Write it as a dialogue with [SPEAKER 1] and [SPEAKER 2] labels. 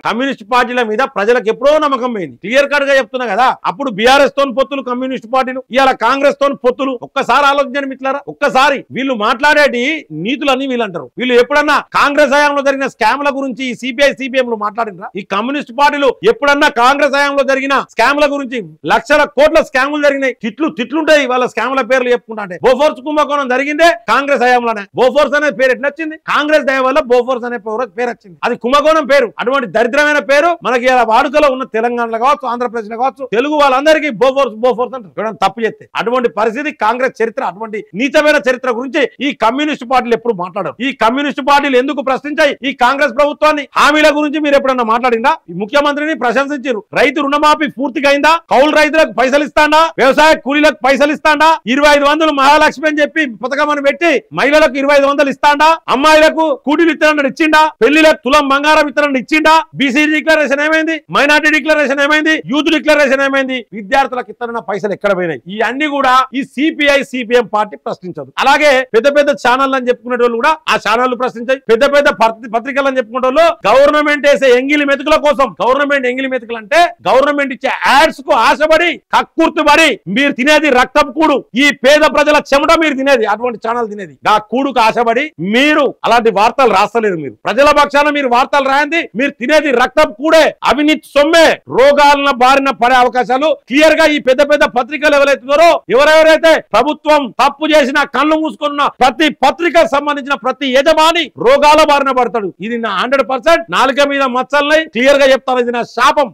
[SPEAKER 1] Communist పార్టీల మీద ప్రజలకు ఎప్పుడో నమ్మకం పోయింది. క్లియర్ కట్ గా చెప్తున్నా కదా. అప్పుడు బీఆర్ఎస్ తోని పొత్తులు కమ్యూనిస్ట్ పార్టీలు, ఇవాళ కాంగ్రెస్ తోని పొత్తులు. ఒక్కసారి ఆలోచించండి మిత్రులారా. ఒక్కసారి వీళ్ళు మాట్లాడేటి నీతులని వీళ్ళు అంటారు. వీళ్ళు ఎప్పుడన్నా కాంగ్రెస్ హయాంలో జరిగిన స్కామ్ల గురించి సిపిఐ సిపిఎం మాట్లాడినరా? ఈ కమ్యూనిస్ట్ పార్టీలు ఎప్పుడన్నా కాంగ్రెస్ హయాంలో జరిగిన స్కామ్ల గురించి, లక్షల కోట్ల స్కాములు జరిగినాయి, తిట్లుంటాయి వాళ్ళ స్కామ్ల పేర్లు చెప్పుకుంటా. అంటే బోఫోర్స్ కుంభకోణం జరిగిందే కాంగ్రెస్ హయాంలోనే. బోఫోర్స్ అనే పేరు ఎట్లా వచ్చింది? కాంగ్రెస్ దయ వల్ల బోఫోర్స్ అనే పేరు వచ్చింది. అది కుంభకోణం పేరు. అటువంటి దరిద్రమైన పేరు మనకి వాడుకలో ఉన్న తెలంగాణలో కావచ్చు, ఆంధ్రప్రదేశ్ లో కావచ్చు, తెలుగు వాళ్ళందరికీ బోఫోర్స్ బోఫోర్స్ అంటారు తప్పు చేస్తే. అటువంటి పరిస్థితి కాంగ్రెస్ చరిత్ర. అటువంటి నీచమైన చరిత్ర గురించి ఈ కమ్యూనిస్ట్ పార్టీలు ఎప్పుడు మాట్లాడరు. ఈ కమ్యూనిస్ట్ పార్టీలు ఎందుకు ప్రశ్నించాయి ఈ కాంగ్రెస్ ప్రభుత్వాన్ని? హామీల గురించి మీరు ఎప్పుడన్నా మాట్లాడిందా? ముఖ్యమంత్రిని ప్రశంసించారు. రైతు రుణమాఫీ పూర్తిగా అయిందా? కౌలు రైతులకు పైసలు ఇస్తాడా? వ్యవసాయ కూలీలకు పైసలు ఇస్తాడా? 2500 మహాలక్ష్మి అని చెప్పి పథకం అని పెట్టి మహిళలకు 2500 ఇస్తాడా? అమ్మాయిలకు కూలీలు ఇస్తానని ఇచ్చిండా? పెళ్లిలకు తులం బంగారం ఇస్తానని ఇచ్చిండా? బీసీ డిక్లరేషన్ ఏమైంది? మైనార్టీ డిక్లరేషన్ ఏమైంది? యూత్ డిక్లరేషన్ ఏమైంది? విద్యార్థులకు ఇస్తానన్న పైసలు ఎక్కడ పోయినాయి? ఈ అన్ని కూడా ఈ సిపిఐ సిపిఎం పార్టీ ప్రశ్నించదు. అలాగే పెద్ద పెద్ద ఛానల్ అని చెప్పుకునే వాళ్ళు కూడా ఆ ఛానళ్లు ప్రశ్నించాయి. పెద్ద పెద్ద పత్రికలు అని చెప్పుకునే వాళ్ళు గవర్నమెంట్ వేసే ఎంగిలి మెతుకుల కోసం, గవర్నమెంట్ ఎంగిలి మెతుకులు అంటే గవర్నమెంట్ ఇచ్చే యాడ్స్ కు ఆశపడి కక్కుర్తిపడి మీరు తినేది రక్తం కూడు. ఈ పేద ప్రజల చెమట మీరు తినేది, అటువంటి ఛానల్ తినేది. ఆ కూడుకు ఆశపడి మీరు అలాంటి వార్తలు రాస్తలేరు. మీరు ప్రజల పక్షాన మీరు వార్తలు రాయండి. మీరు తినేది రక్తం కూడే, అవినీతి సొమ్మే. రోగాల బారిన పడే అవకాశాలు క్లియర్ గా ఈ పెద్ద పెద్ద పత్రికలు ఎవరైతున్నారో, ఎవరెవరైతే ప్రభుత్వం తప్పు చేసిన కళ్ళు మూసుకున్న ప్రతి పత్రికకు సంబంధించిన ప్రతి యజమాని రోగాల బారిన పడతాడు. ఇది నా 100% నాలుక మీద మచ్చల్ని క్లియర్ గా చెప్తాను. ఇది నా శాపం.